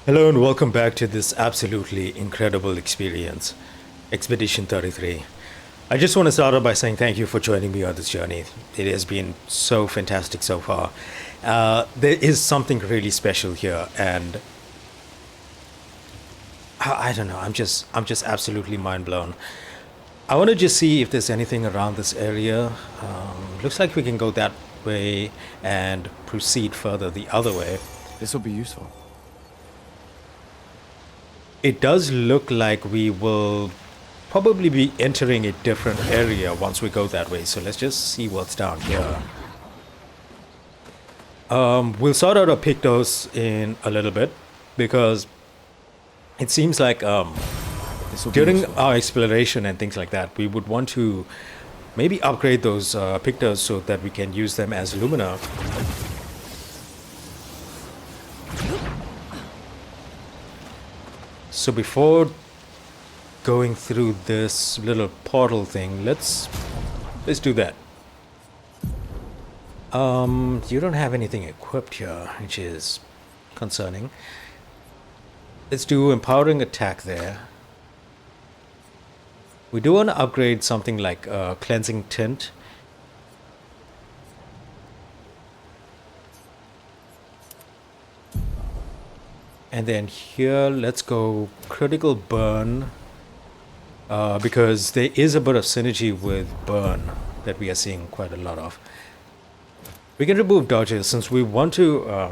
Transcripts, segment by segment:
Hello and welcome back to this absolutely incredible experience, Expedition 33. I just want to start off by saying thank you for joining me on this journey. It has been so fantastic so far. There is something really special here, and I don't know. I'm just absolutely mind blown. I want to just see if there's anything around this area. Looks like we can go that way and proceed further the other way. This will be useful. It does look like we will probably be entering a different area once we go that way. So let's just see what's down here. We'll sort out our pictos in a little bit because it seems like during our exploration and things like that, we would want to maybe upgrade those pictos so that we can use them as lumina. So before going through this little portal thing, let's do that. You don't have anything equipped here, which is concerning. Let's do empowering attack there. We do want to upgrade something like cleansing tint. And then here, let's go critical burn, because there is a bit of synergy with burn that we are seeing quite a lot of. We can remove dodges since we want to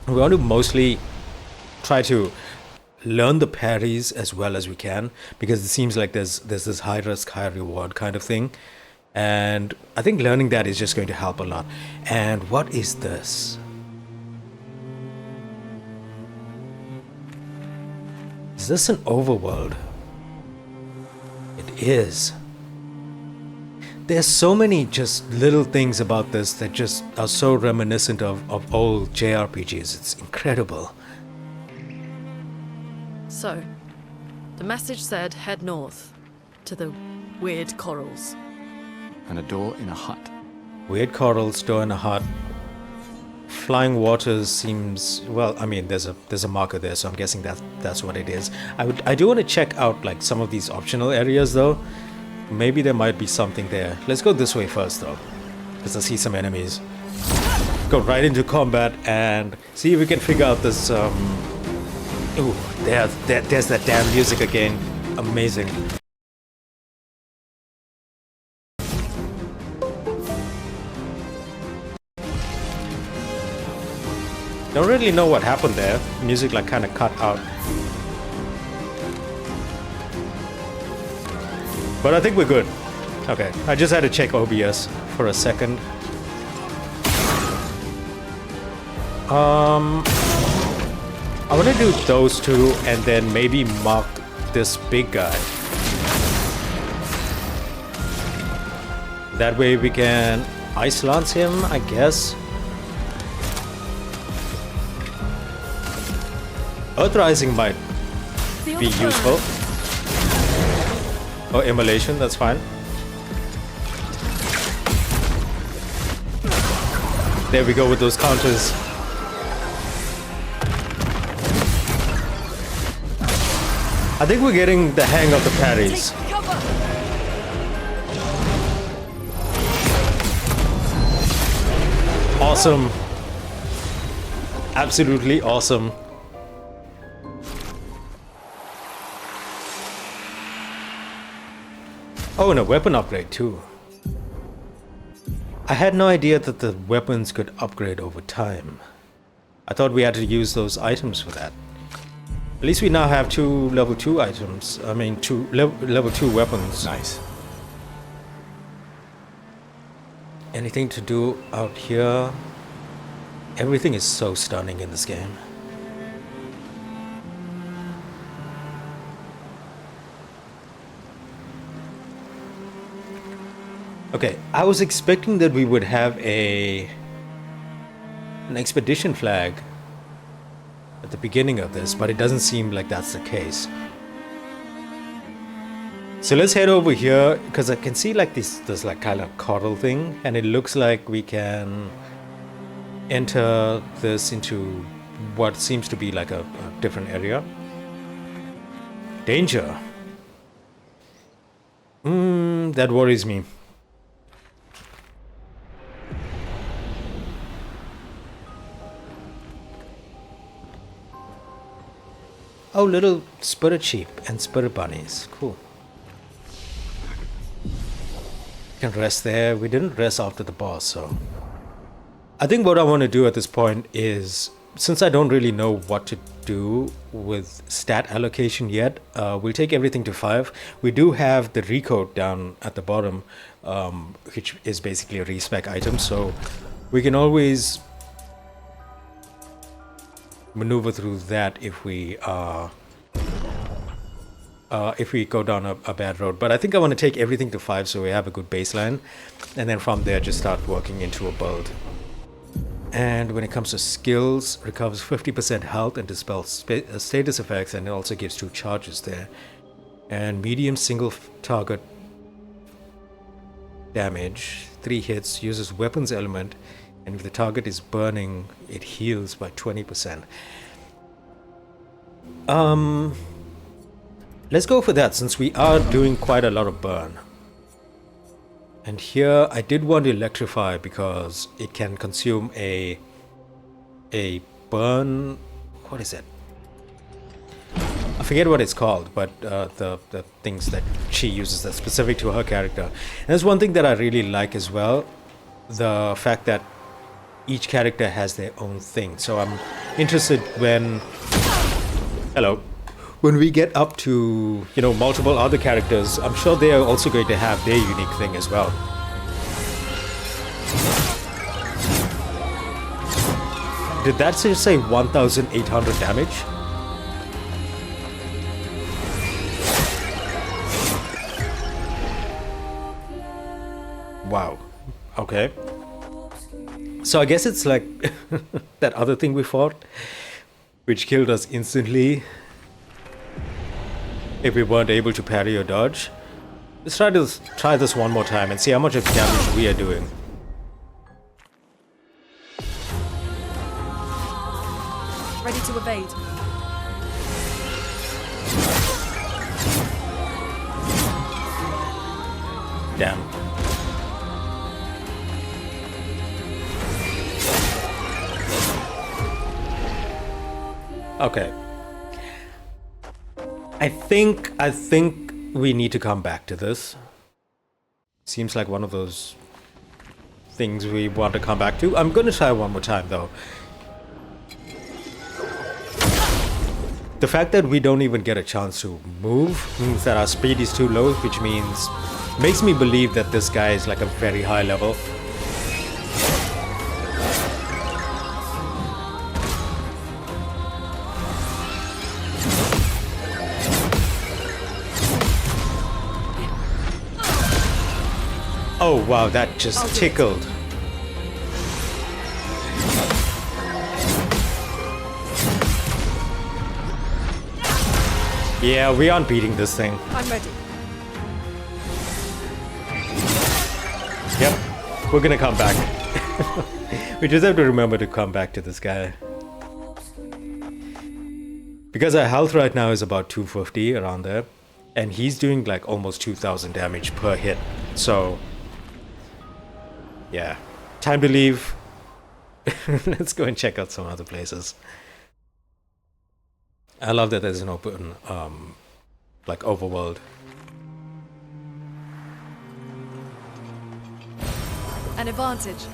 mostly try to learn the parries as well as we can, because it seems like there's this high risk, high reward kind of thing. And I think learning that is just going to help a lot. And what is this? Is this an overworld? It is. There's so many just little things about this that just are so reminiscent of old JRPGs. It's incredible. So, the message said head north to the weird corals. And a door in a hut. Weird corals, door in a hut. Flying waters seems, well, I mean, there's a marker there, so I'm guessing that's what it is. I do want to check out like some of these optional areas though. Maybe there might be something there. Let's go this way first though, because I see some enemies. Go right into combat and see if we can figure out this. Ooh, there's that damn music again. Amazing. Don't really know what happened there. Music like kind of cut out. But I think we're good. Okay, I just had to check OBS for a second. I want to do those two and then maybe mark this big guy. That way we can ice lance him, I guess. Earth Rising might be useful. Or immolation, that's fine. There we go with those counters. I think we're getting the hang of the parries. Awesome. Absolutely awesome. Oh, and a weapon upgrade too. I had no idea that the weapons could upgrade over time. I thought we had to use those items for that. At least we now have two level 2 items. I mean, two level 2 weapons. Nice. Anything to do out here? Everything is so stunning in this game. Okay, I was expecting that we would have an expedition flag at the beginning of this, but it doesn't seem like that's the case. So let's head over here, because I can see like this like kind of coral thing, and it looks like we can enter this into what seems to be like a different area. Danger. That worries me. Oh, little spirit sheep and spirit bunnies. Cool. Can rest there. We didn't rest after the boss, so I think what I want to do at this point is, since I don't really know what to do with stat allocation yet, we'll take everything to 5. We do have the recode down at the bottom, which is basically a respec item, so we can always maneuver through that if we go down a bad road. But I think I want to take everything to 5 so we have a good baseline, and then from there just start working into a build. And when it comes to skills, recovers 50% health and dispels status effects, and it also gives 2 charges there. And medium single target damage, 3 hits, uses weapons element, and if the target is burning, it heals by 20%. Let's go for that, since we are doing quite a lot of burn. And here I did want to electrify because it can consume a burn. What is it? I forget what it's called, but the things that she uses that's specific to her character. And there's one thing that I really like as well, the fact that each character has their own thing. So I'm interested when when we get up to, you know, multiple other characters, I'm sure they are also going to have their unique thing as well. Did that just say 1,800 damage? Wow. Okay. So I guess it's like that other thing we fought, which killed us instantly if we weren't able to parry or dodge. Let's try this one more time and see how much of damage we are doing. Ready to evade. Damn. Okay. I think we need to come back to this. Seems like one of those things we want to come back to. I'm going to try one more time though. The fact that we don't even get a chance to move means that our speed is too low, which makes me believe that this guy is like a very high level. Oh wow, that just tickled. Yeah, we aren't beating this thing. I'm ready. Yep, we're gonna come back. We just have to remember to come back to this guy. Because our health right now is about 250, around there. And he's doing like almost 2,000 damage per hit. So, yeah. Time to leave. Let's go and check out some other places. I love that there's an open, like, overworld. An advantage.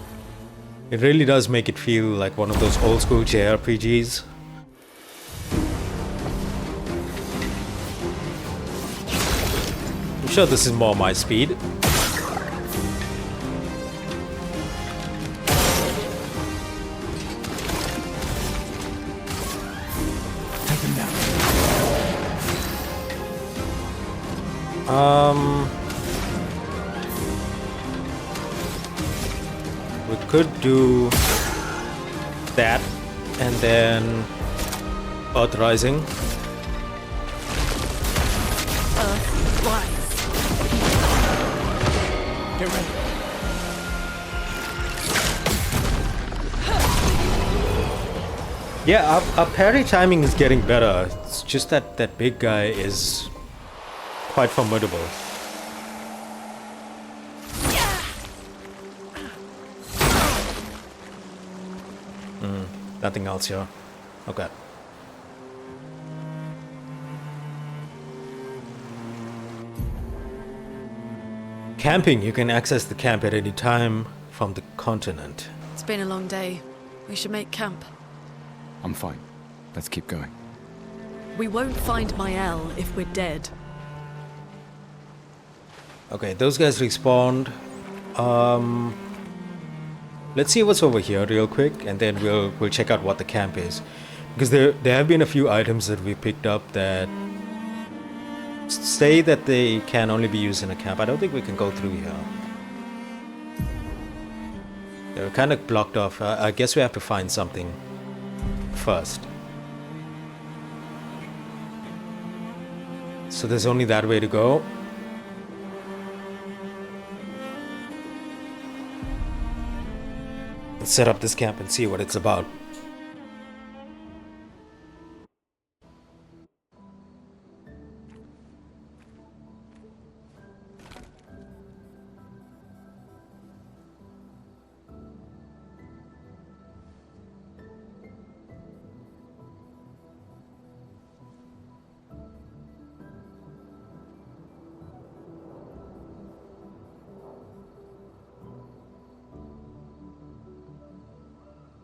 It really does make it feel like one of those old school JRPGs. I'm sure this is more my speed. We could do that and then Earth Rising. Rise. Get ready. Yeah, our parry timing is getting better. It's just that that big guy is quite formidable. Nothing else here. Okay. Camping. You can access the camp at any time from the continent. It's been a long day. We should make camp. I'm fine. Let's keep going. We won't find Maelle if we're dead. Okay, those guys respawned. Let's see what's over here real quick, and then we'll check out what the camp is, because there have been a few items that we picked up that say that they can only be used in a camp. I don't think we can go through here. They're kind of blocked off. I guess we have to find something first. So there's only that way to go. Let's set up this camp and see what it's about.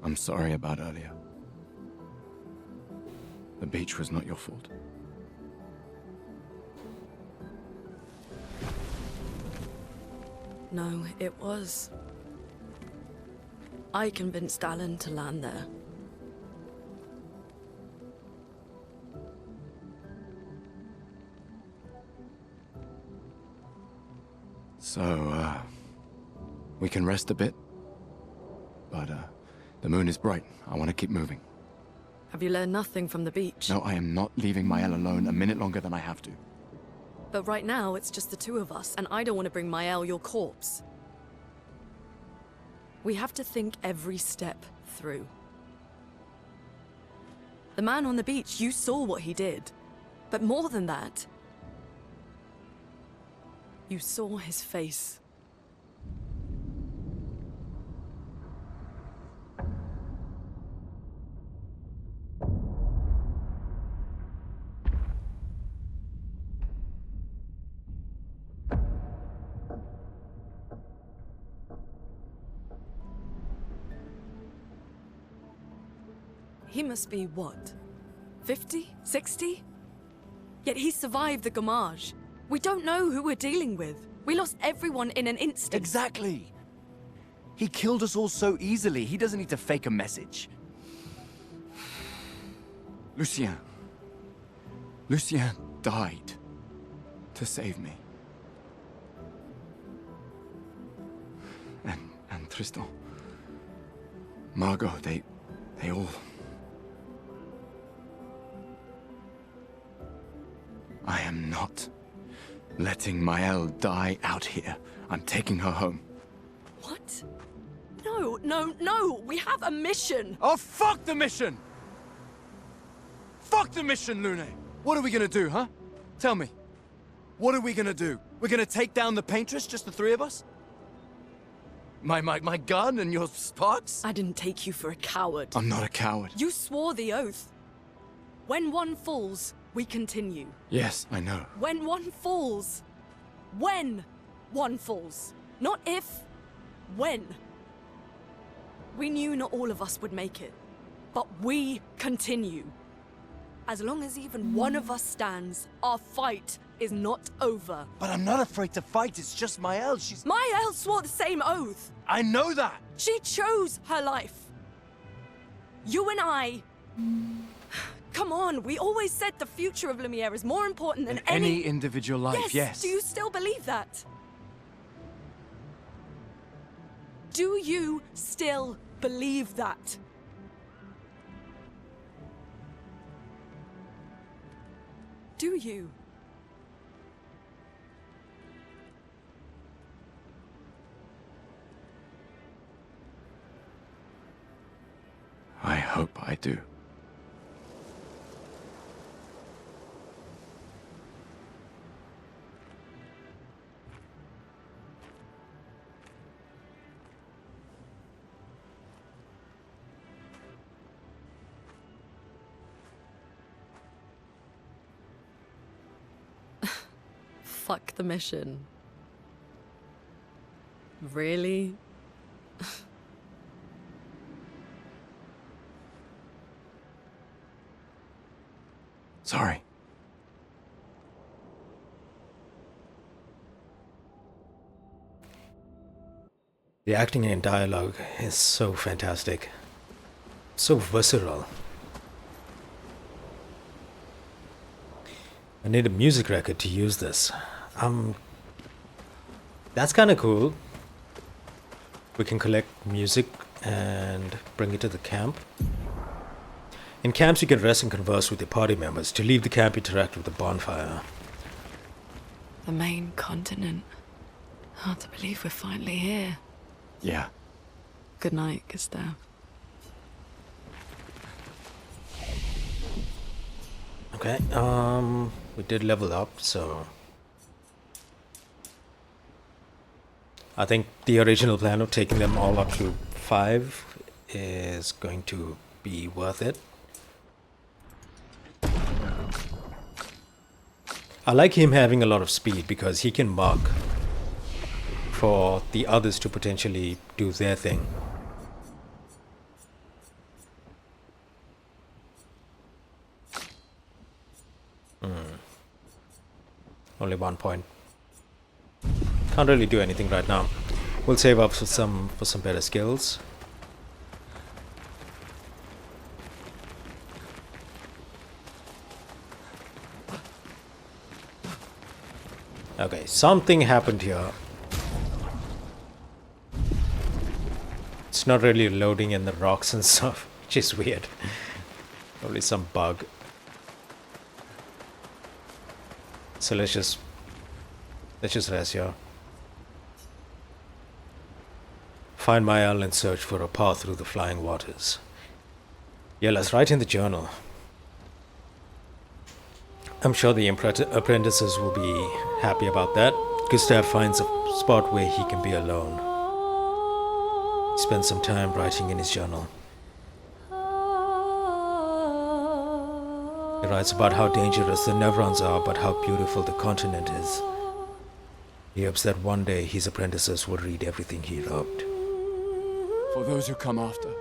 I'm sorry about earlier. The beach was not your fault. No, it was. I convinced Alan to land there. So, we can rest a bit. But, the moon is bright. I want to keep moving. Have you learned nothing from the beach? No, I am not leaving Maelle alone a minute longer than I have to. But right now, it's just the two of us, and I don't want to bring Maelle your corpse. We have to think every step through. The man on the beach, you saw what he did. But more than that, you saw his face. He must be, what, 50? 60? Yet he survived the Gamage. We don't know who we're dealing with. We lost everyone in an instant. Exactly. He killed us all so easily. He doesn't need to fake a message. Lucien. Lucien died to save me. And Tristan. Margot, they all... I am not letting Maelle die out here. I'm taking her home. What? No, no, no! We have a mission! Oh, fuck the mission! Fuck the mission, Lune! What are we gonna do, huh? Tell me. What are we gonna do? We're gonna take down the Paintress, just the three of us? My gun and your sparks? I didn't take you for a coward. I'm not a coward. You swore the oath. When one falls, we continue. Yes, I know. When one falls. When one falls. Not if. When. We knew not all of us would make it. But we continue. As long as even one of us stands, our fight is not over. But I'm not afraid to fight, it's just Maelle, she's... Maelle swore the same oath. I know that! She chose her life. You and I... Come on, we always said the future of Lumiere is more important than Any individual life, yes. Do you still believe that? Do you still believe that? Do you? I hope I do. fuck the mission. Really? Sorry. The acting and dialogue is so fantastic. So visceral. I need a music record to use this. That's kind of cool. We can collect music and bring it to the camp. In camps, you can rest and converse with your party members. To leave the camp, interact with the bonfire. The main continent. Hard to believe we're finally here. Yeah. Good night, Gustave. Okay, we did level up, so I think the original plan of taking them all up to 5 is going to be worth it. I like him having a lot of speed because he can mark for the others to potentially do their thing. Only 1 point. Can't really do anything right now. We'll save up for some better skills. Okay, something happened here. It's not really loading in the rocks and stuff, which is weird. Probably some bug. So let's just rest here. Find Maelle and search for a path through the flying waters. Yeah, let's write in the journal. I'm sure the apprentices will be happy about that. Gustave finds a spot where he can be alone. He spends some time writing in his journal. He writes about how dangerous the Nevrons are, but how beautiful the continent is. He hopes that one day his apprentices will read everything he wrote. For those who come after.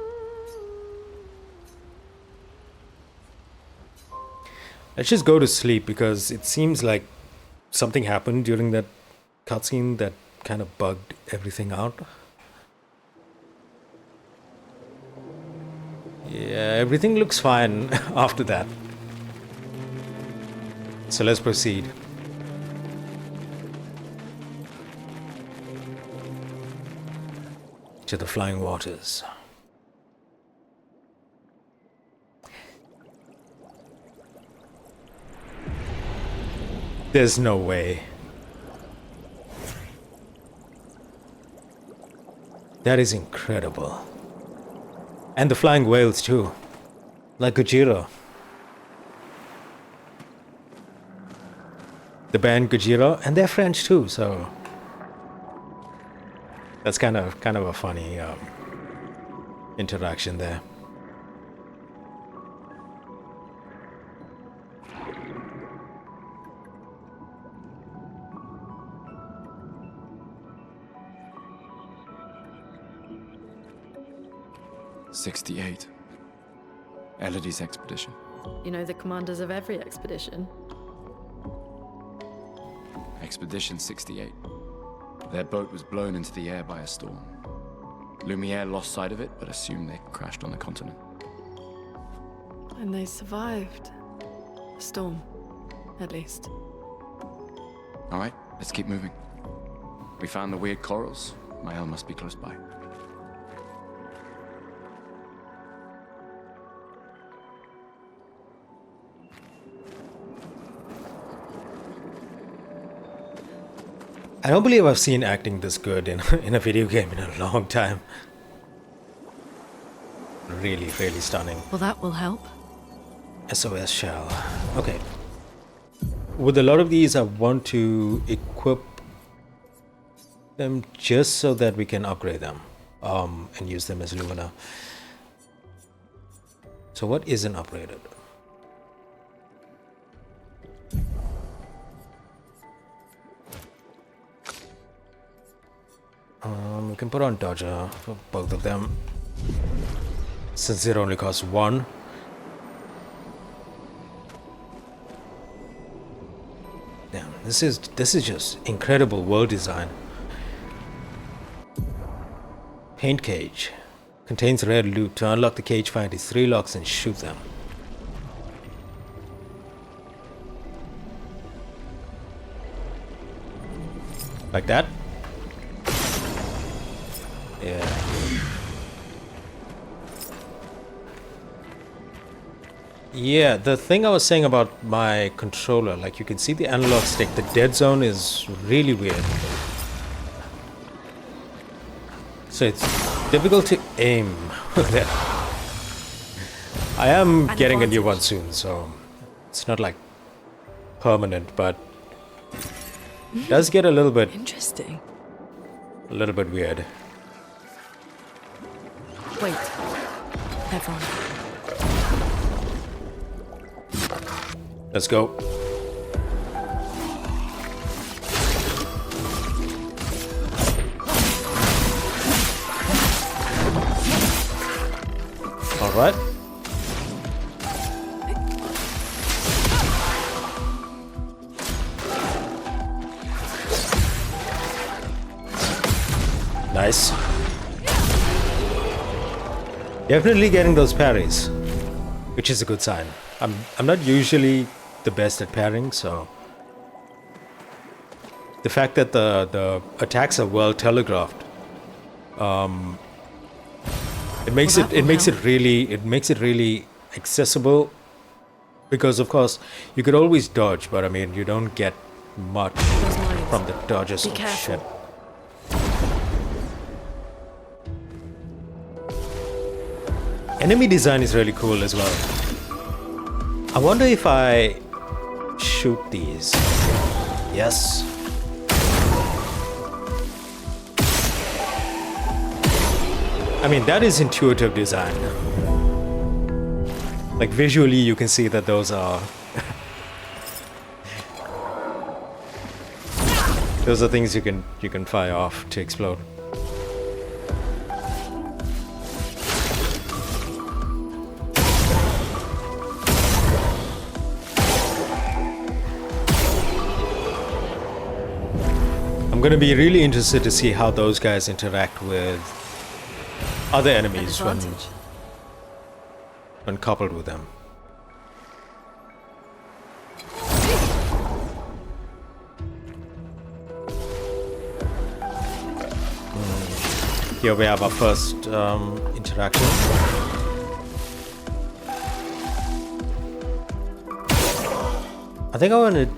Let's just go to sleep because it seems like something happened during that cutscene that kind of bugged everything out. Yeah, everything looks fine after that. So let's proceed. To the flying waters. There's no way. That is incredible. And the flying whales too. Like Gojira. The band Gojira, and they're French too, so that's kind of a funny interaction there. '68. Elodie's expedition. You know the commanders of every expedition. Expedition 68. Their boat was blown into the air by a storm. Lumiere lost sight of it, but assumed they crashed on the continent. And they survived. The storm, at least. All right, let's keep moving. We found the weird corals. Maelle must be close by. I don't believe I've seen acting this good in a video game in a long time. Really, really stunning. Well, that will help. SOS shell. Okay. With a lot of these, I want to equip them just so that we can upgrade them and use them as Lumina. So what isn't upgraded? can put on dodger for both of them, since it only costs 1. Damn, this is just incredible world design. Paint cage. Contains rare loot. To unlock the cage, find these 3 locks and shoot them. Like that? Yeah. Yeah, the thing I was saying about my controller, like you can see the analog stick, the dead zone is really weird. So it's difficult to aim there. I am getting a new one soon, so it's not like permanent, but it does get a little bit Interesting. weird. Wait. Never mind. Let's go. All right. Nice. Definitely getting those parries, which is a good sign. I'm not usually the best at parrying, so the fact that the attacks are well telegraphed, it makes it really accessible, because of course you could always dodge, but I mean you don't get much from the dodges. Be Oh, careful. shit. Enemy design is really cool as well. I wonder if I shoot these. Yes. I mean, that is intuitive design. Like visually you can see that those are those are things you can fire off to explode. I'm gonna be really interested to see how those guys interact with other enemies when coupled with them. Here we have our first interaction. I think I want to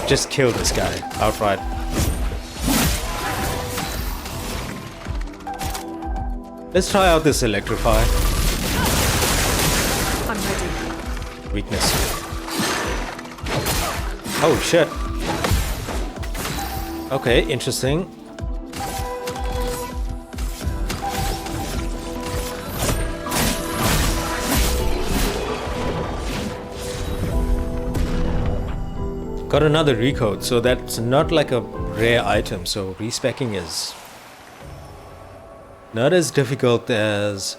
just kill this guy outright. Let's try out this electrify. I'm ready. Weakness. Oh shit. Okay, interesting. Got another recode, so that's not like a rare item, so respecking is not as difficult as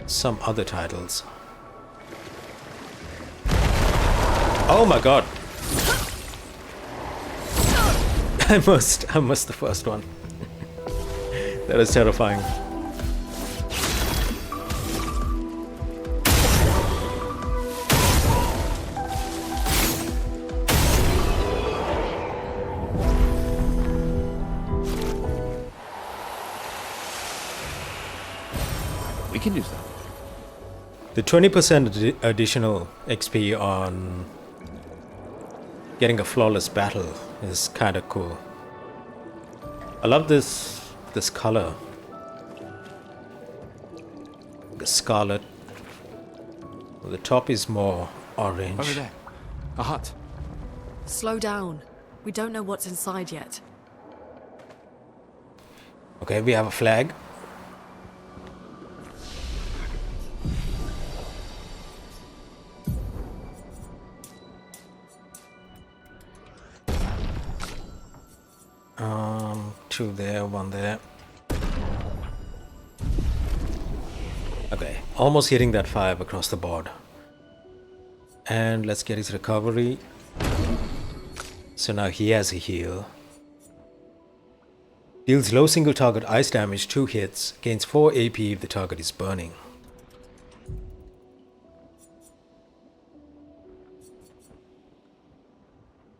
some other titles. Oh my god. I missed the first one. That is terrifying. We can use that. The 20% additional XP on getting a flawless battle is kind of cool. I love this color. The scarlet. The top is more orange. Over there. A hut. Slow down. We don't know what's inside yet. Okay, we have a flag. 2 there, 1 there. Okay, almost hitting that 5 across the board. And let's get his recovery. So now he has a heal. Deals low single target ice damage 2 hits. Gains 4 AP if the target is burning.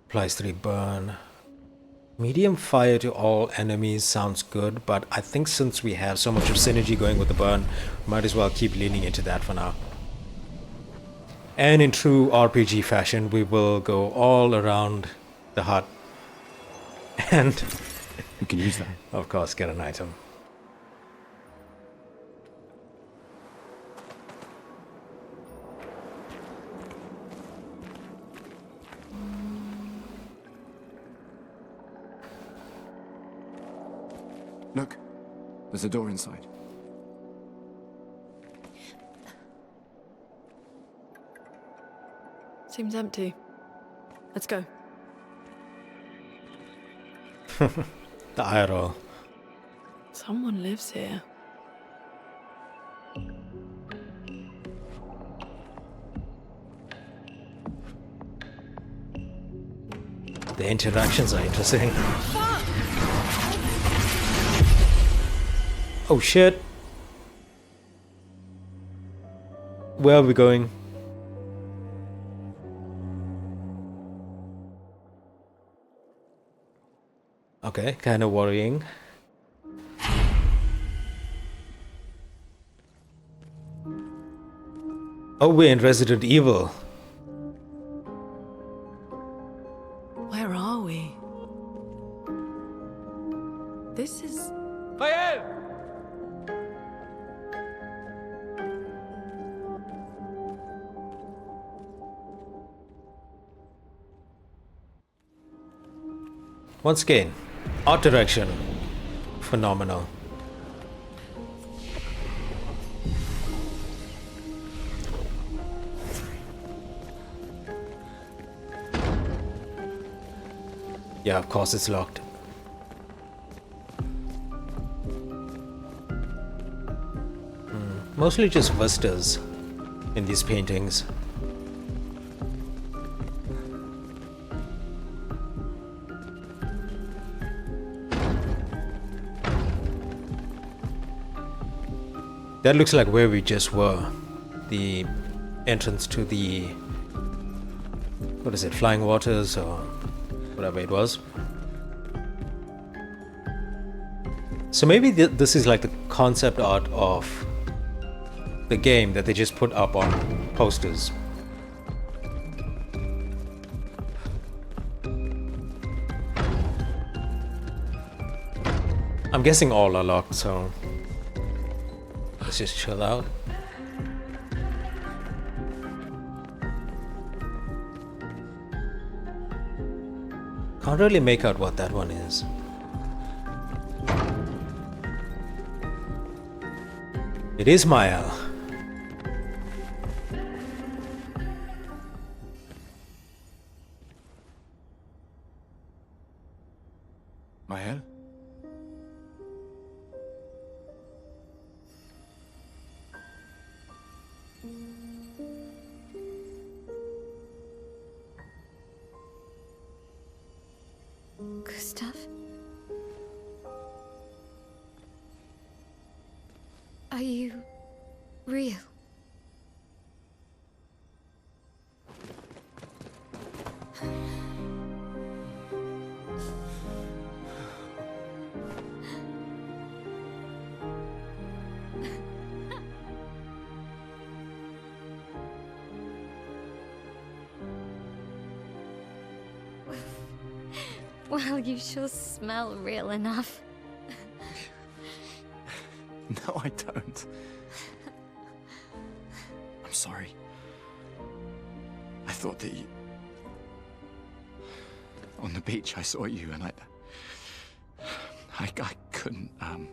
Applies 3 burn. Medium fire to all enemies sounds good, but I think since we have so much of synergy going with the burn, might as well keep leaning into that for now. And in true RPG fashion, we will go all around the hut and, We can use that. of course, get an item. Look, there's a door inside. Seems empty. Let's go. The eye roll. Someone lives here. The interactions are interesting. Oh shit. Where are we going? Okay, kind of worrying. Oh, we're in Resident Evil. Where are we? This is... Maelle! Once again, art direction. Phenomenal. Yeah, of course it's locked. Mostly just vistas in these paintings. That looks like where we just were. The entrance to the... what is it? Flying Waters or whatever it was. So maybe this is like the concept art of the game that they just put up on posters. I'm guessing all are locked, so let's just chill out. Can't really make out what that one is. It is Maelle. Maelle? Gustave? Are you real? Well, you sure smell real enough. No, I don't. I'm sorry. I thought that you... On the beach, I saw you and I couldn't, I'm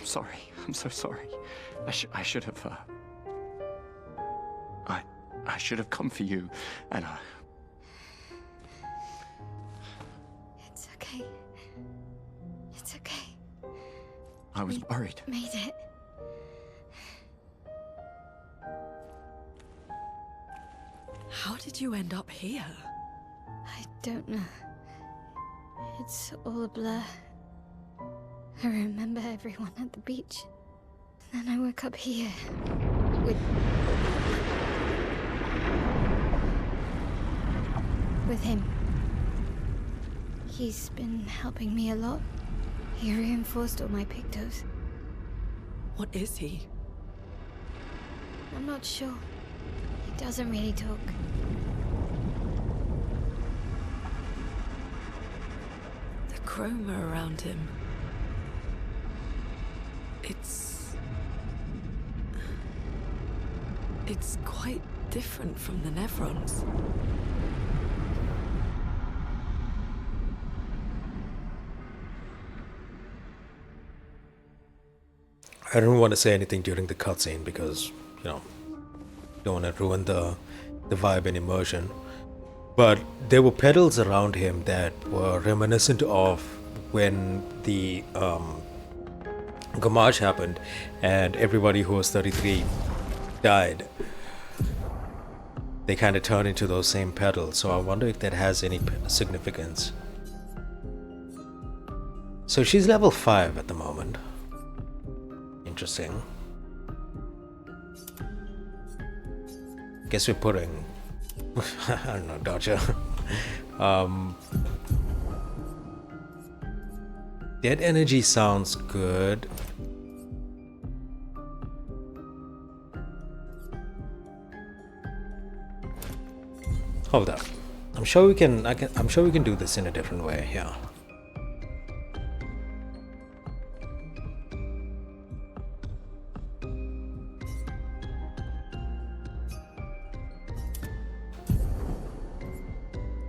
sorry. I'm so sorry. I should have, I should have come for you, and It's okay. It's I was worried. Made it. How did you end up here? I don't know. It's all a blur. I remember everyone at the beach. Then I woke up here. With him. He's been helping me a lot. He reinforced all my pictos. What is he? I'm not sure. He doesn't really talk. The chroma around him. It's quite different from the Nevrons. I don't want to say anything during the cutscene because, don't want to ruin the vibe and immersion. But there were petals around him that were reminiscent of when the Gamage happened and everybody who was 33 died. They kind of turned into those same petals, so I wonder if that has any significance. So she's level 5 at the moment. Interesting. Guess we're putting I don't know, Dodger. Dead energy sounds good. Hold up. I'm sure we can do this in a different way, yeah.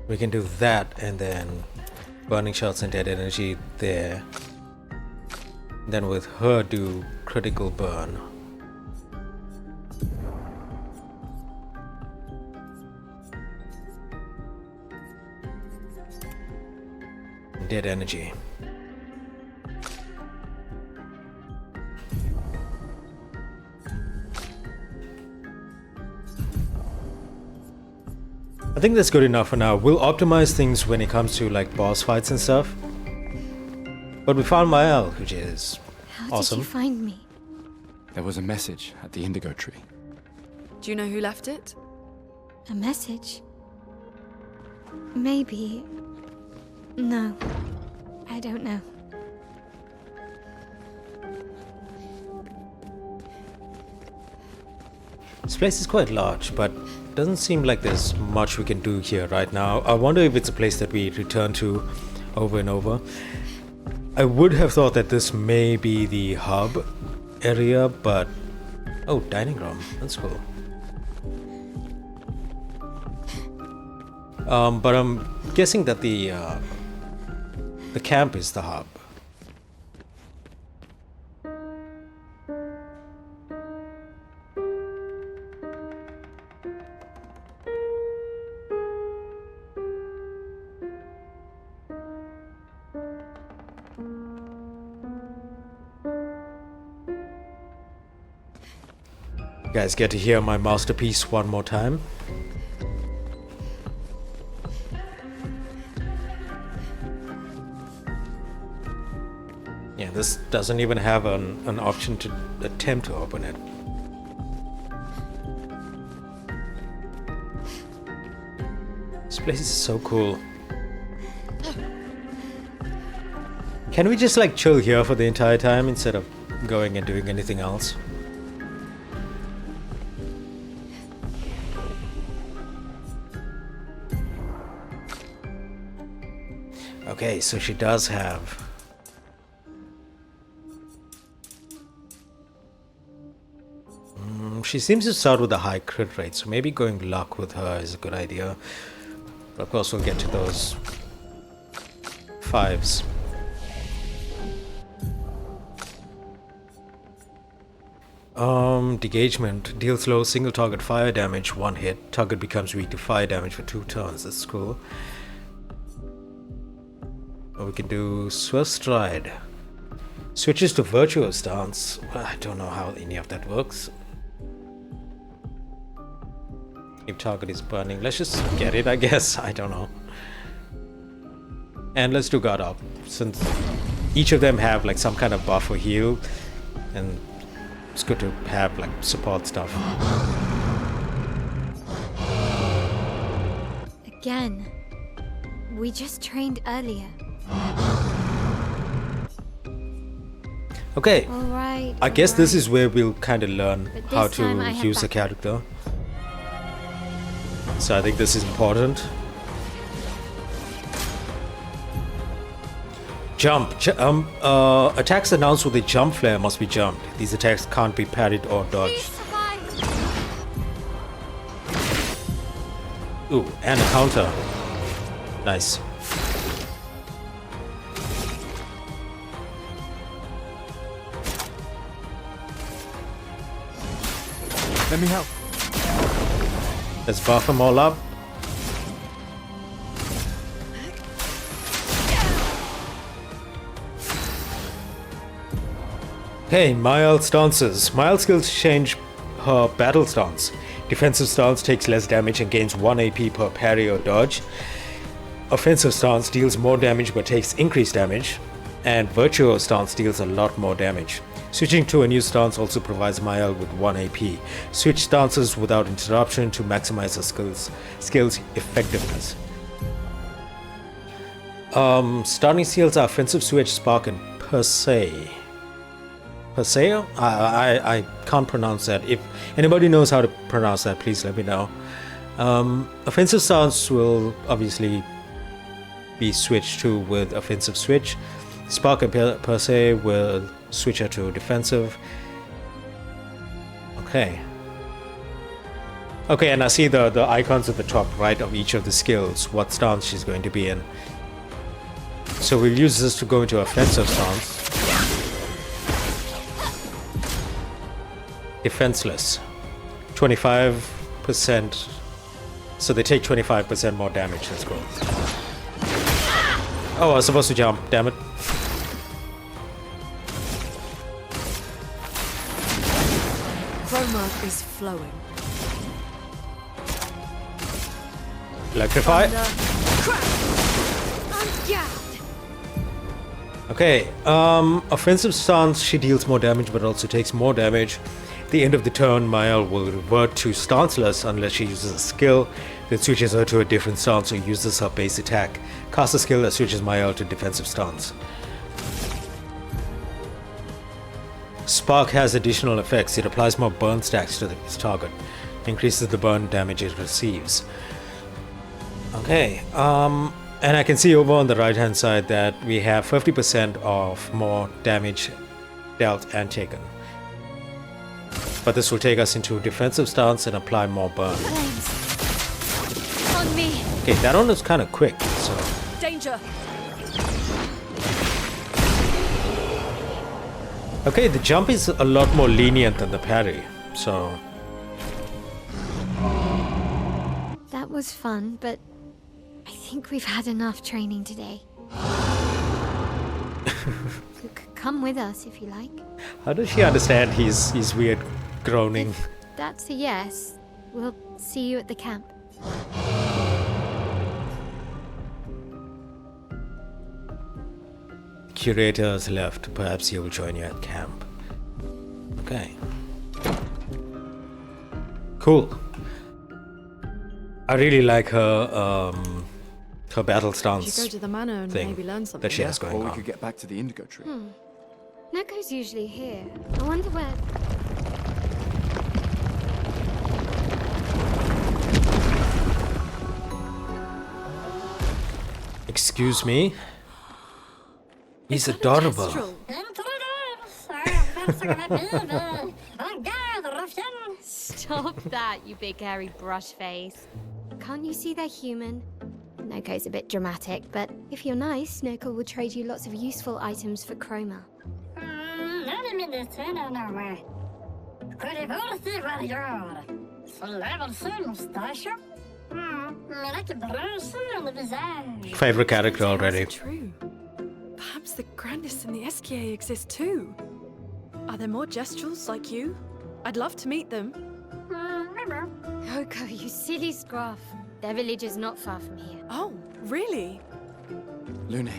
We can do that and then burning shots and dead energy there. Then with her do critical burn. Dead energy. I think that's good enough for now. We'll optimize things when it comes to like boss fights and stuff. But we found Maelle, which is awesome. How did you find me? There was a message at the indigo tree. Do you know who left it? A message? Maybe. No. I don't know. This place is quite large, but doesn't seem like there's much we can do here right now. I wonder if it's a place that we return to over and over. I would have thought that this may be the hub area, but... Oh, dining room. That's cool. But I'm guessing that the camp is the hub. You guys get to hear my masterpiece one more time. Yeah, this doesn't even have an option to attempt to open it. This place is so cool. Can we just like chill here for the entire time instead of going and doing anything else? Okay, so she does have... she seems to start with a high crit rate, so maybe going luck with her is a good idea. But of course we'll get to those 5s. Degagement. Deals low single target fire damage, 1 hit. Target becomes weak to fire damage for 2 turns. That's cool. Or we can do Swift Stride. Switches to virtuous stance. Well, I don't know how any of that works. If target is burning, let's just get it, I guess. I don't know. And let's do guard up, since each of them have like some kind of buff or heal, and it's good to have like support stuff. Again. We just trained earlier. Okay, Alright. I guess this is where we'll kind of learn But how this time I to have use the backup. character. So I think this is important. Jump. Attacks announced with a jump flare must be jumped. These attacks can't be parried or dodged. Ooh, and a counter. Nice. Let me help. Let's buff them all up. Hey, Maelle stances. Maelle skills change her battle stance. Defensive stance takes less damage and gains 1 AP per parry or dodge. Offensive stance deals more damage but takes increased damage. And virtuous stance deals a lot more damage. Switching to a new stance also provides Maelle with 1 AP. Switch stances without interruption to maximize her skills effectiveness. Starting skills are offensive switch, spark, and Persei. Perseo? I can't pronounce that. If anybody knows how to pronounce that, please let me know. Offensive stance will obviously be switched to with offensive switch. Spark and Persei will switch her to defensive. Okay. Okay, and I see the icons at the top right of each of the skills, what stance she's going to be in. So we'll use this to go into offensive stance. Defenseless. 25%. So they take 25% more damage. Let's go. Oh, I was supposed to jump. Damn it. Chroma is flowing. Electrify. Okay, offensive stance, she deals more damage but also takes more damage. At the end of the turn, Maelle will revert to stanceless unless she uses a skill that switches her to a different stance or uses her base attack. Cast a skill that switches Maelle to defensive stance. Spark has additional effects. It applies more burn stacks to its target. Increases the burn damage it receives. Okay, and I can see over on the right hand side that we have 50% of more damage dealt and taken. But this will take us into defensive stance and apply more burn. Flames. On me. Okay, that one is kind of quick, so... Danger! Okay, the jump is a lot more lenient than the parry, so... That was fun, but I think we've had enough training today. You could come with us if you like. How does she understand he's weird groaning? That's a yes. We'll see you at the camp. Curator has left. Perhaps he will join you at camp. Okay. Cool. I really like her her battle We should stance go to the manor and thing maybe learn something. that she has Or going we on. could get back to the indigo tree. Noco's usually here. I wonder where... Excuse me? He's adorable. Kestrel. Stop that, you big hairy brush face. Can't you see they're human? Noco's a bit dramatic, but if you're nice, Noco will trade you lots of useful items for chroma. Favorite character already. True. Perhaps perhaps the grandest in the Esquier exist too. Are there more Gestrels like you? I'd love to meet them. Noco, you silly scruff. Their village is not far from here. Oh, really? Lune,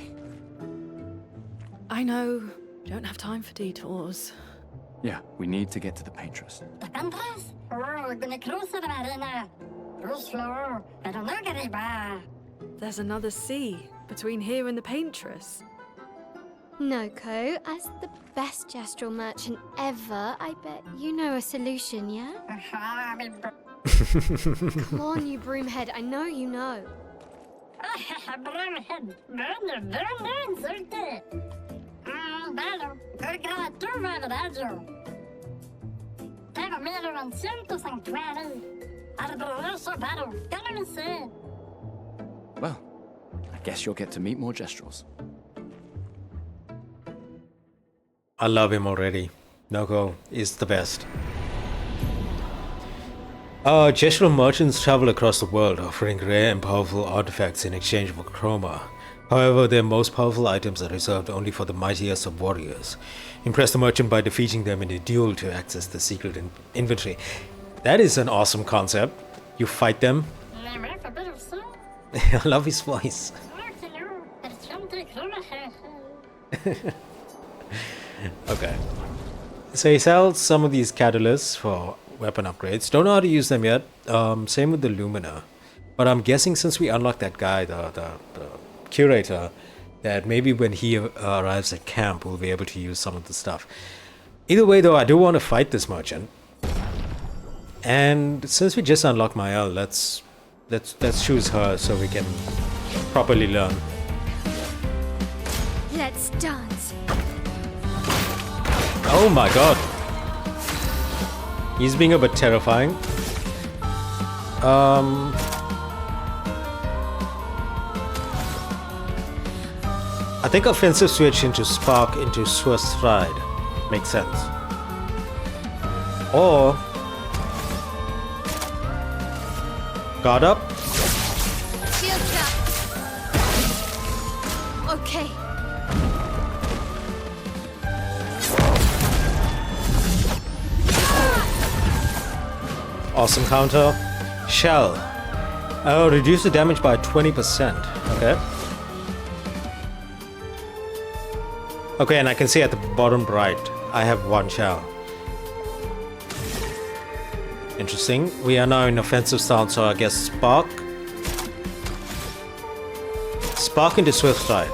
I know. Don't have time for detours. yeah, we need to get to the Paintress. The Paintress? Oh, we're gonna cruise the marina. Go slow, pero no arriba. There's another sea between here and the Paintress. Noco, as the best Gestral merchant ever, I bet you know a solution, yeah? Come on, you broomhead, I know you know. Broomhead, burn, sulte. Bello, gratuva radio. Tengo 1900 sanctuari. Arboroso battle, gonna miss it. Well, I guess you'll get to meet more Gestrels. I love him already. Noco is the best. Gestral merchants travel across the world, offering rare and powerful artifacts in exchange for chroma. However, their most powerful items are reserved only for the mightiest of warriors. Impress the merchant by defeating them in a duel to access the secret inventory. That is an awesome concept. You fight them. I love his voice. Okay. So he sells some of these catalysts for weapon upgrades. Don't know how to use them yet. Same with the Lumina. But I'm guessing since we unlocked that guy, the curator, that maybe when he arrives at camp, we'll be able to use some of the stuff. Either way, though, I do want to fight this merchant. And since we just unlocked Maelle, let's choose her so we can properly learn. Let's dance. Oh my god. He's being a bit terrifying. I think offensive switch into spark into swift stride makes sense. Or guard up. Shields up. Okay. Awesome counter. Shell. Reduce the damage by 20%. Okay. Okay, and I can see at the bottom right, I have one shell. Interesting. We are now in offensive stance, so I guess spark. Spark into swift stride.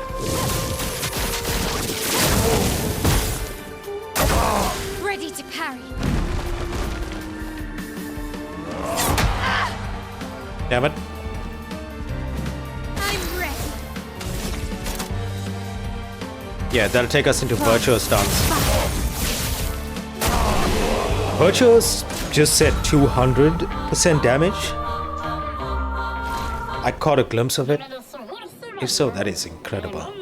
Ready to parry. Damn it. I'm ready. Yeah, that'll take us into virtuous stance. Virtuous just said 200% damage. I caught a glimpse of it. If so, that is incredible.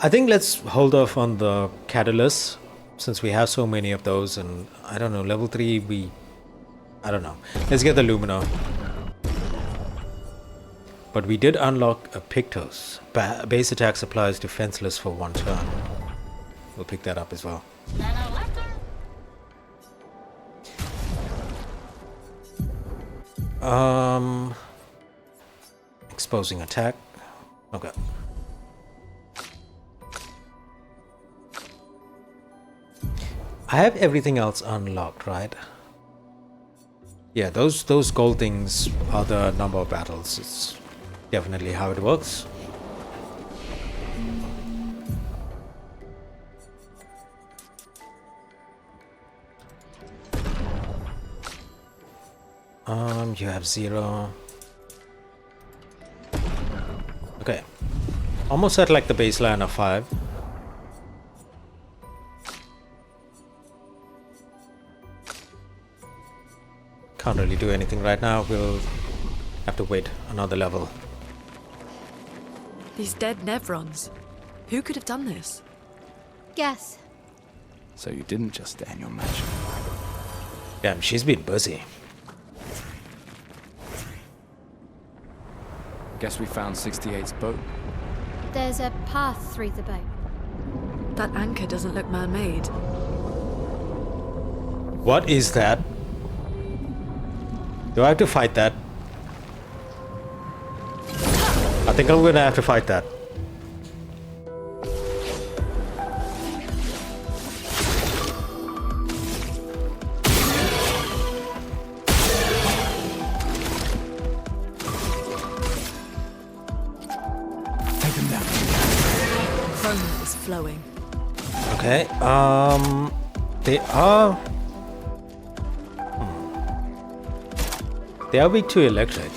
I think let's hold off on the catalysts since we have so many of those, and I don't know, level 3 I don't know. Let's get the Lumina. But we did unlock a Pictos. Base attack supplies defenseless for 1 turn. We'll pick that up as well. Exposing attack. Okay. I have everything else unlocked, right? Yeah, those gold things are the number of battles. It's definitely how it works. You have 0. Okay. Almost at like the baseline of 5. Can't really do anything right now. We'll have to wait another level. These dead Nevrons. Who could have done this? Guess. So you didn't just stand your magic. Damn, she's been busy. Guess we found 68's boat. There's a path through the boat. That anchor doesn't look man-made. What is that? Do I have to fight that? I think I'm gonna have to fight that. Take them down. Chroma is flowing. Okay, they are... They are weak to electric.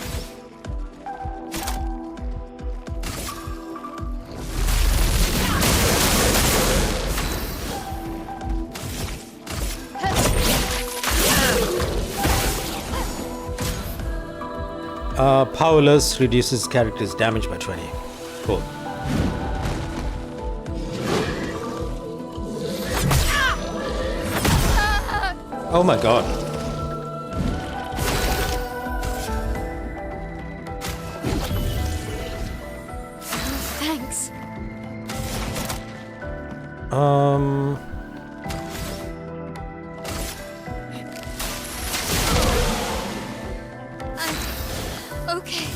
Powerless reduces character's damage by 20. Cool. Oh my god. Thanks. Okay.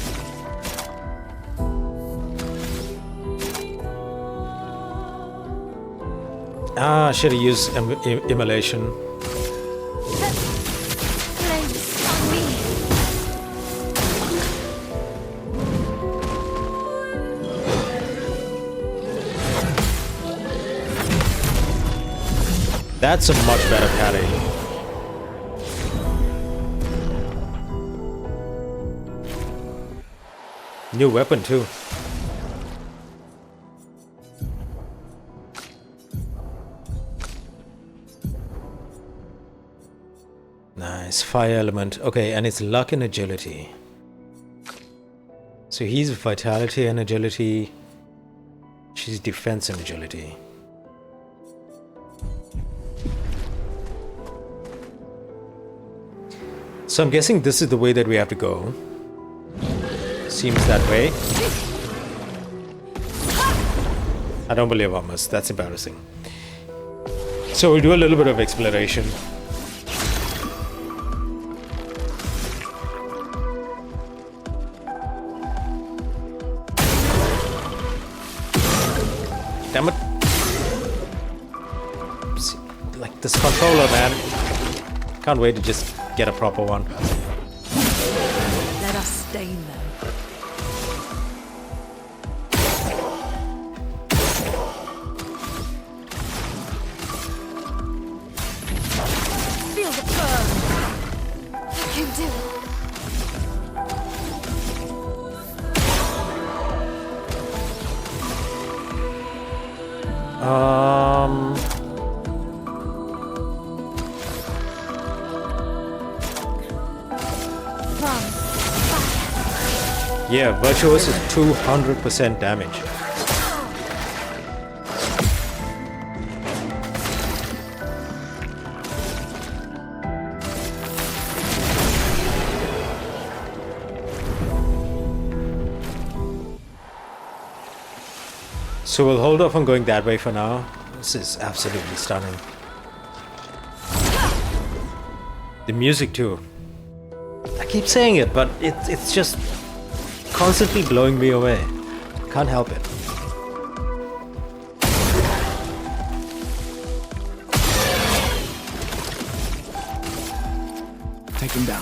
I should have used immolation. Flames on me. That's a much better parry. New weapon too. Nice. Fire element. Okay, and it's luck and agility. So he's vitality and agility. She's defense and agility. So I'm guessing this is the way that we have to go. Seems that way. I don't believe I must. That's embarrassing. So we'll do a little bit of exploration. Damn it. See, like this controller, man. Can't wait to just get a proper one. Let us stain them. Feel the burn. I can do it. Yeah, Virtuous is 200% damage. So we'll hold off on going that way for now. This is absolutely stunning. The music too. I keep saying it, but it's just constantly blowing me away. Can't help it. Take him down.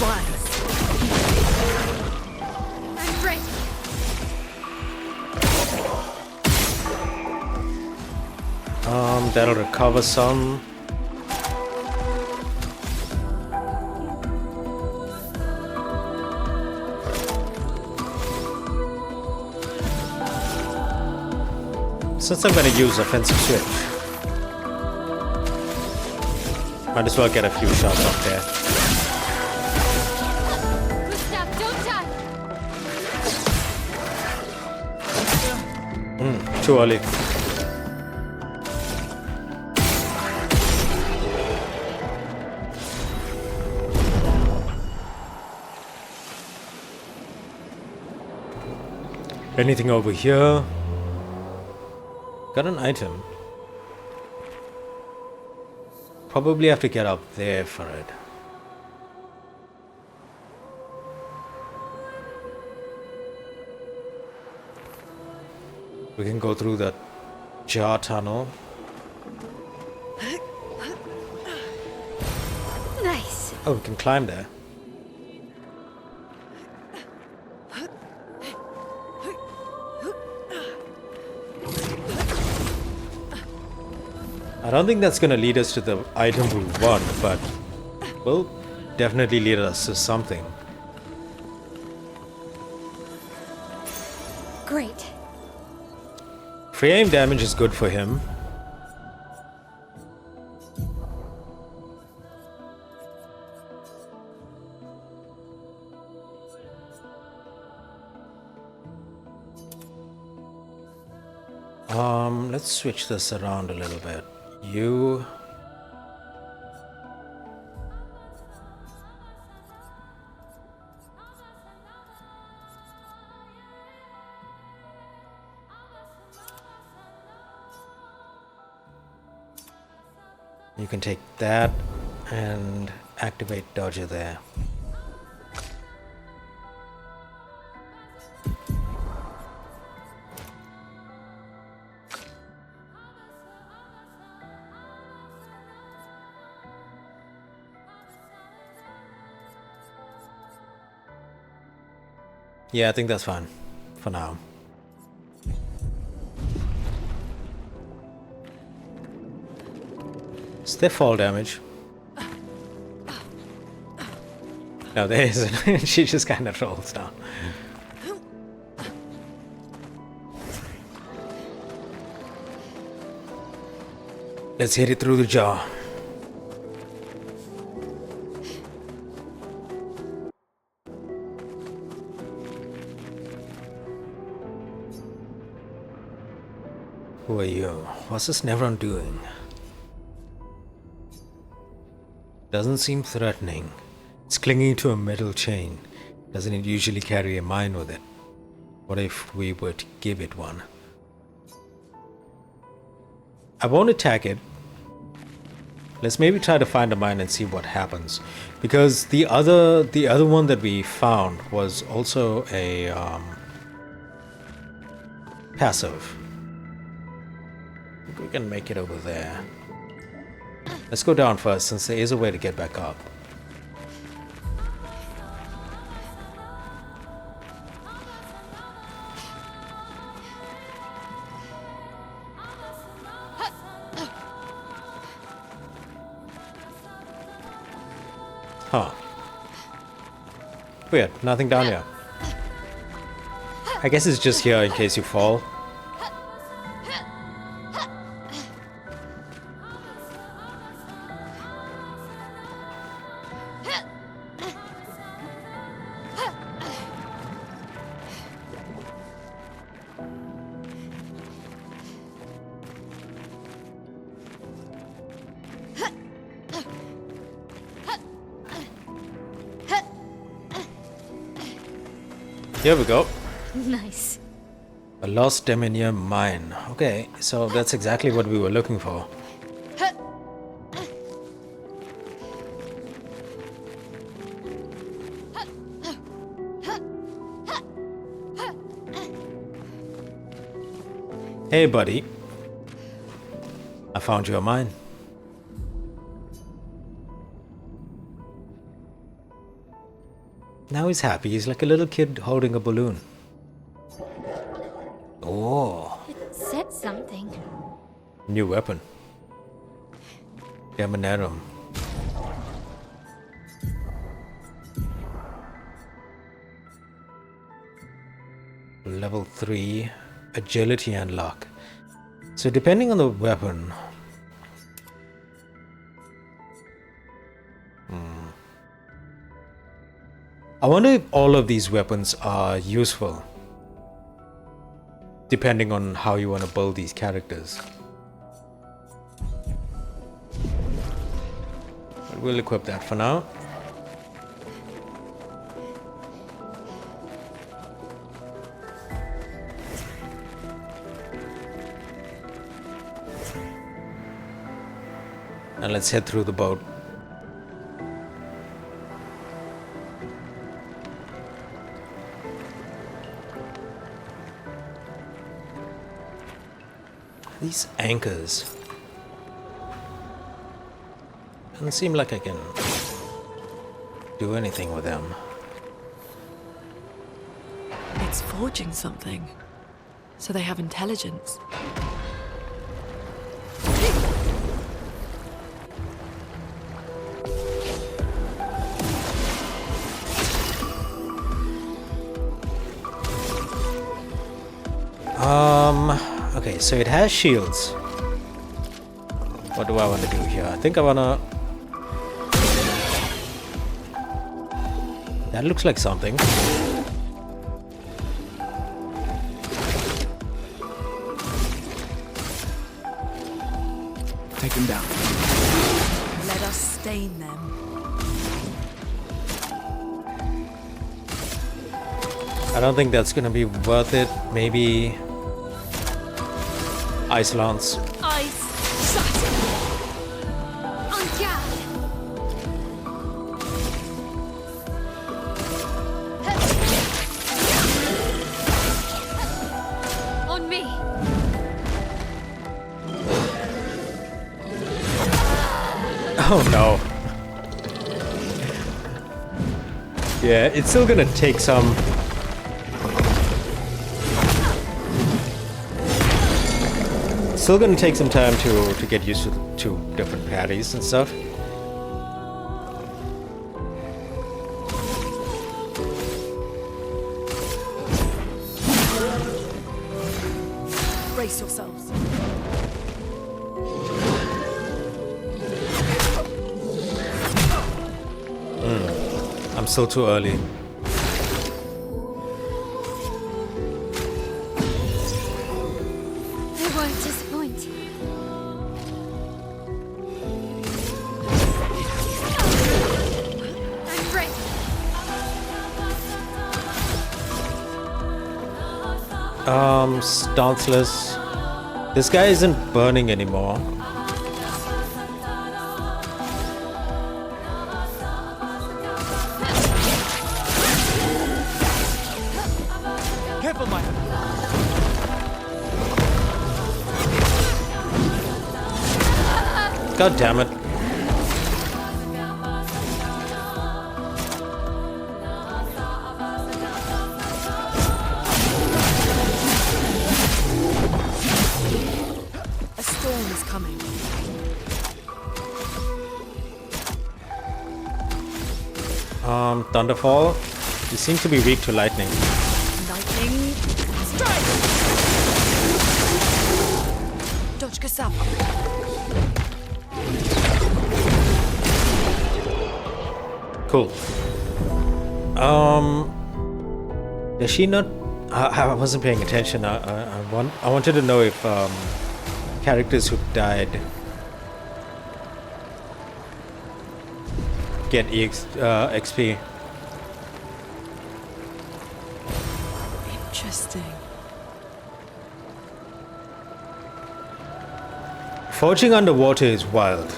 Rise. I'm ready. That'll recover some. Since I'm gonna use offensive switch, might as well get a few shots up there. Gustave, don't die. Too early. Anything over here? Got an item. Probably have to get up there for it. We can go through that jar tunnel. Nice. Oh, we can climb there. I don't think that's going to lead us to the item we want, but will definitely lead us to something. Great. Free aim damage is good for him. Let's switch this around a little bit. You... You can take that and activate Dodger there. Yeah, I think that's fine for now. Stiff fall damage. No, there isn't. She just kind of rolls down. Let's hit it through the jaw. Who are you? What's this Nevron doing? Doesn't seem threatening. It's clinging to a metal chain. Doesn't it usually carry a mine with it? What if we were to give it one? I won't attack it. Let's maybe try to find a mine and see what happens. Because the other one that we found was also a passive. We can make it over there. Let's go down first, since there is a way to get back up. Huh. Weird, nothing down here. I guess it's just here in case you fall. Here we go. Nice. A lost Demonium mine. Okay, so that's exactly what we were looking for. Hey buddy. I found you a mine. Now he's happy. He's like a little kid holding a balloon. Oh. It said something. New weapon. Demonarum. Level 3. Agility and luck. So depending on the weapon... I wonder if all of these weapons are useful, depending on how you want to build these characters. But we'll equip that for now. And let's head through the boat. These anchors. Doesn't seem like I can do anything with them. It's forging something. So they have intelligence. Okay, so it has shields. What do I want to do here? I think I wanna... That looks like something. Take him down. Let us stain them. I don't think that's gonna be worth it. Maybe... Ice Lance. Ice shut. On guard. On me. Oh no. Yeah, it's still gonna take some... Still gonna take some time to get used to different patties and stuff. Brace yourselves. I'm still too early. They won't disappoint. I'm ready. Stanceless. This guy isn't burning anymore. Careful, Maelle. God damn it. A storm is coming. Thunderfall. You seem to be weak to lightning. Lightning. Strike! Dodge Gustave. Cool. Does she not? I wasn't paying attention. I wanted to know if characters who died get XP. Interesting. Forging underwater is wild.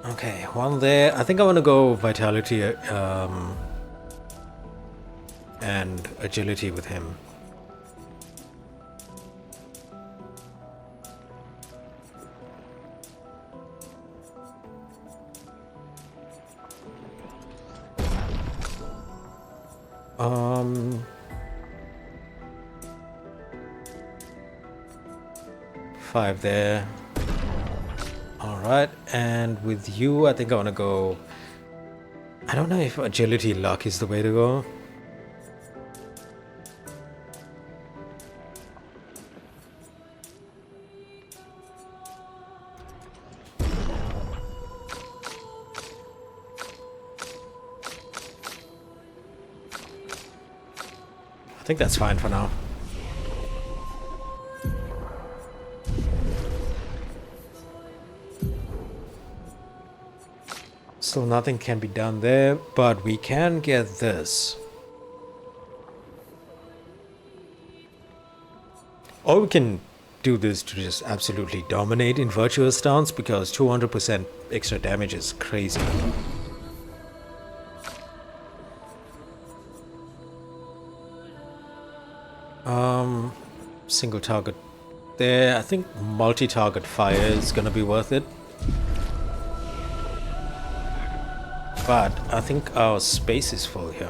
Okay, one there. I think I want to go vitality and agility with him. Five there. Alright, and with you, I think I want to go... I don't know if agility luck is the way to go. I think that's fine for now. So nothing can be done there, but we can get this. Or we can do this to just absolutely dominate in virtuous stance, because 200% extra damage is crazy. Single target there. I think multi-target fire is gonna be worth it. But I think our space is full here.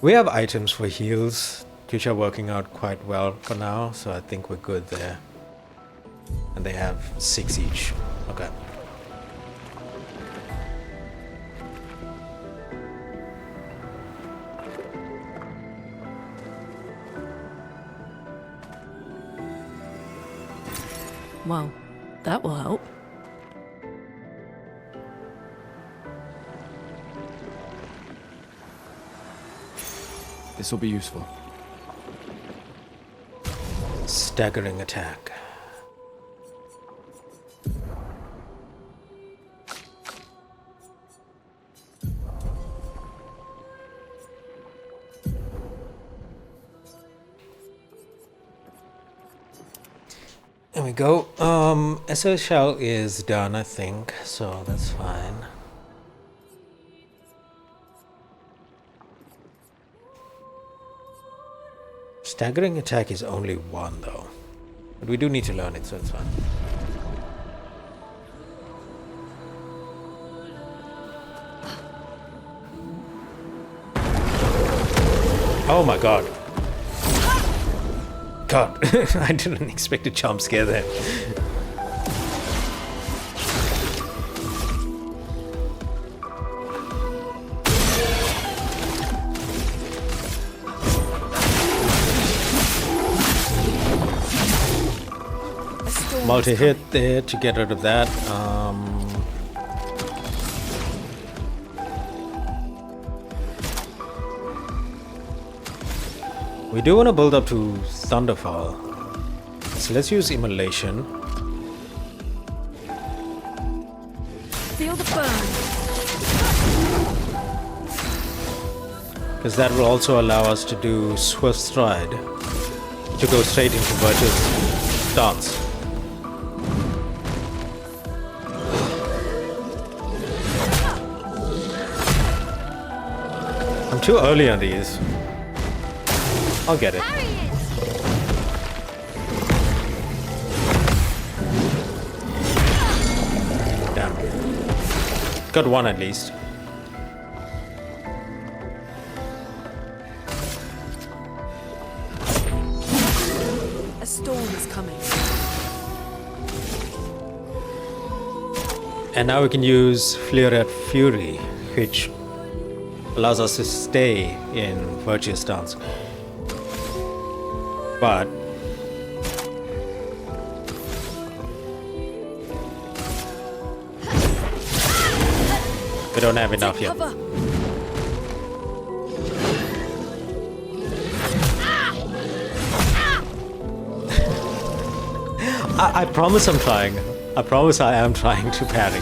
We have items for heals, which are working out quite well for now, so I think we're good there. And they have 6 each. Okay. Well, that will help. This will be useful. Staggering attack. There we go. SL shell is done, I think, so that's fine. Staggering attack is only 1 though, but we do need to learn it, so it's fine. Oh my god. God, I didn't expect a jump scare there. Multi-hit there to get rid of that. We do want to build up to Thunderfall. So let's use Immolation. Feel the burn. Because that will also allow us to do Swift Stride. To go straight into Virtuous Stance. I'm too early on these. I'll get it. Damn. Got one at least. A storm is coming. And now we can use Fleer Fury, which allows us to stay in Virtuous Stance. But we don't have enough yet. Cover. I promise I'm trying. I promise I am trying to parry.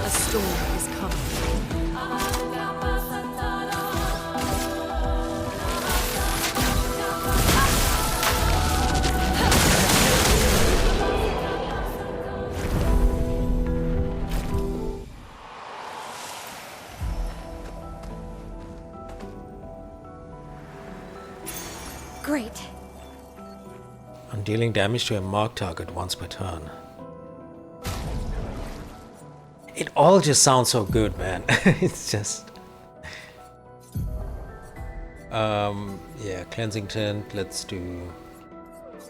A storm is coming. Great. I'm dealing damage to a marked target once per turn. It all just sounds so good, man. It's just... yeah, Cleansing Tint, let's do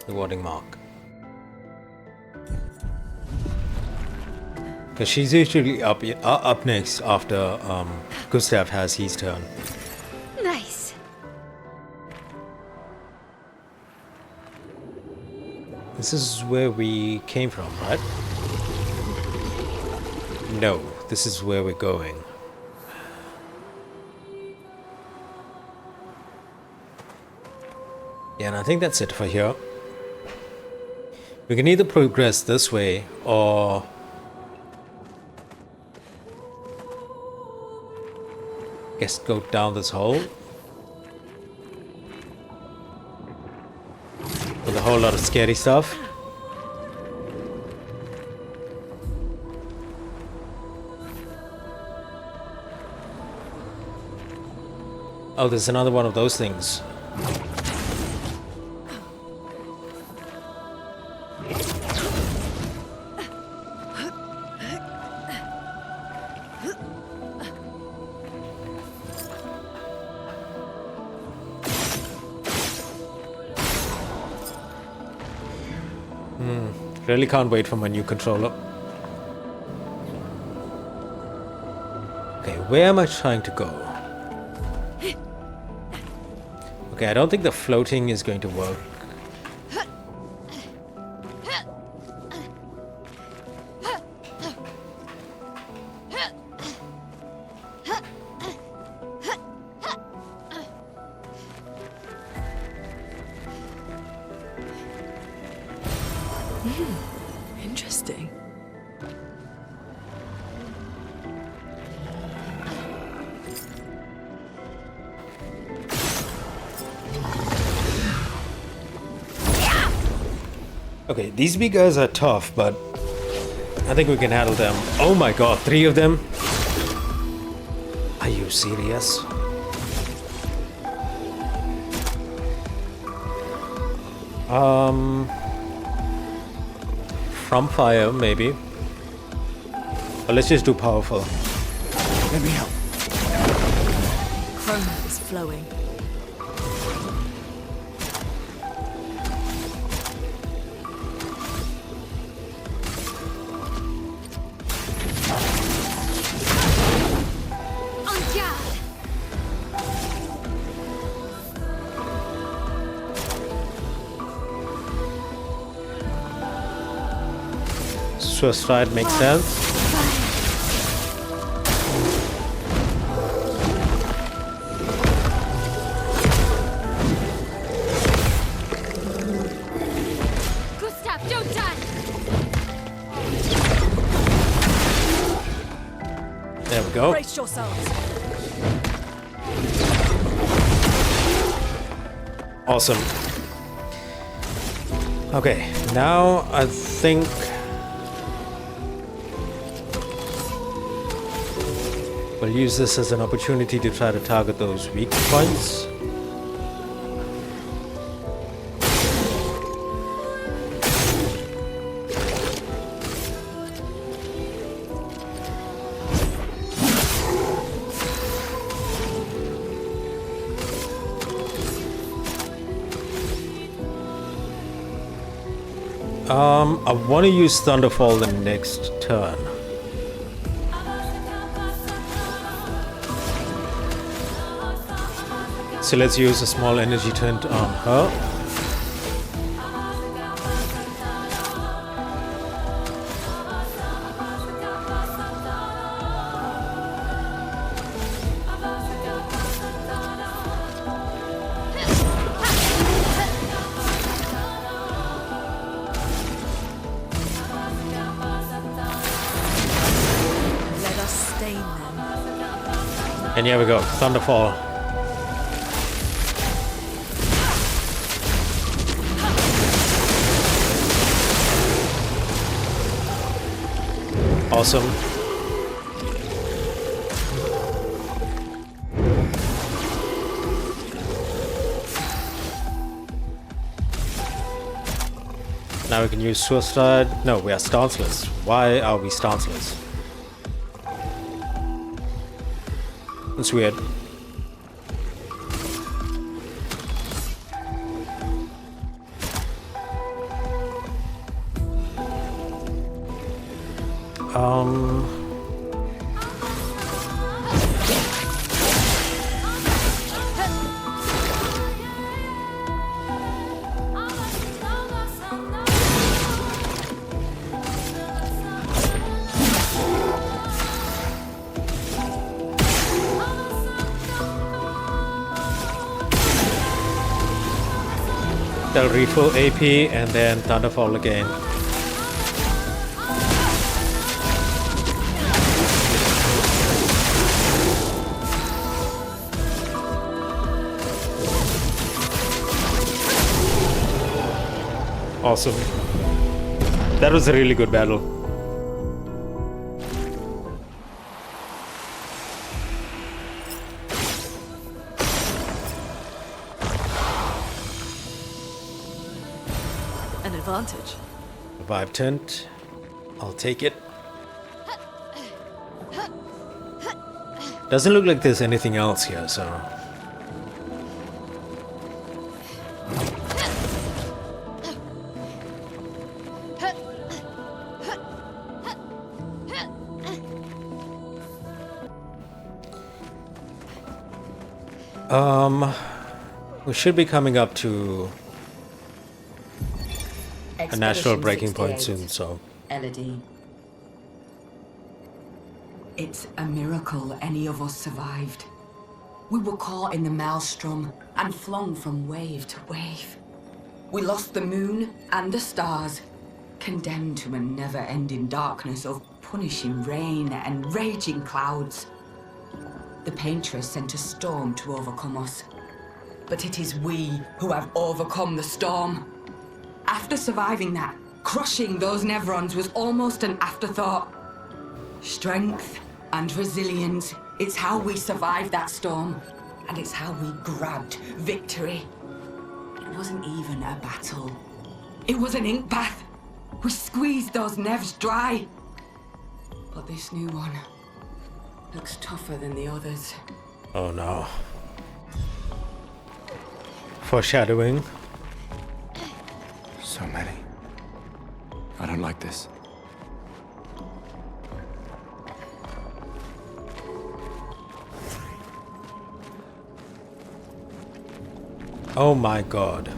Rewarding Mark. Because she's usually up next after Gustave has his turn. Nice. This is where we came from, right? No, this is where we're going. Yeah, and I think that's it for here. We can either progress this way or guess go down this hole with a whole lot of scary stuff. Oh, there's another one of those things. Really can't wait for my new controller. Okay, where am I trying to go? Okay, I don't think the floating is going to work. Interesting. Okay, these big guys are tough, but I think we can handle them. Oh my god, 3 of them? Are you serious? From fire, maybe. But let's just do powerful. Let me help. Chroma is flowing. On guard. Suicide makes sense. Gustave, don't die. There we go. Brace yourselves. Awesome. Okay, now I think we'll use this as an opportunity to try to target those weak points. I want to use Thunderfall the next turn. So let's use a small energy tint on her. Let us stain them. And here we go, Thunderfall. Awesome. Now we can use Suicide. No, we are stanceless. Why are we stanceless? That's weird. They'll refill AP and then Thunderfall again. Awesome. That was a really good battle. An advantage. Revive tent. I'll take it. Doesn't look like there's anything else here, so. We should be coming up to a natural breaking point soon, so. Elodie. It's a miracle any of us survived. We were caught in the maelstrom and flung from wave to wave. We lost the moon and the stars, condemned to a never-ending darkness of punishing rain and raging clouds. The Paintress sent a storm to overcome us. But it is we who have overcome the storm. After surviving that, crushing those Nevrons was almost an afterthought. Strength and resilience, it's how we survived that storm. And it's how we grabbed victory. It wasn't even a battle. It was an ink bath. We squeezed those Nevs dry. But this new one looks tougher than the others. Oh no. Foreshadowing. So many. I don't like this. Oh my god.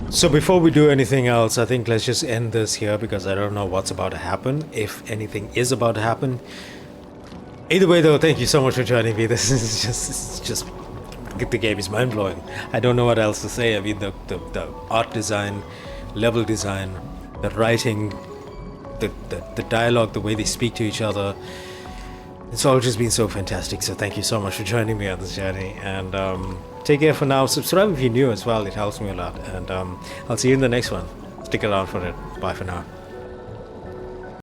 So before we do anything else, I think let's just end this here because I don't know what's about to happen, if anything is about to happen. Either way though, thank you so much for joining me. This is just the game is mind-blowing. I don't know what else to say. I mean, the art design, level design, the writing, the dialogue, the way they speak to each other. It's all just been so fantastic. So thank you so much for joining me on this journey. And take care for now. Subscribe if you're new as well. It helps me a lot. And I'll see you in the next one. Stick around for it. Bye for now.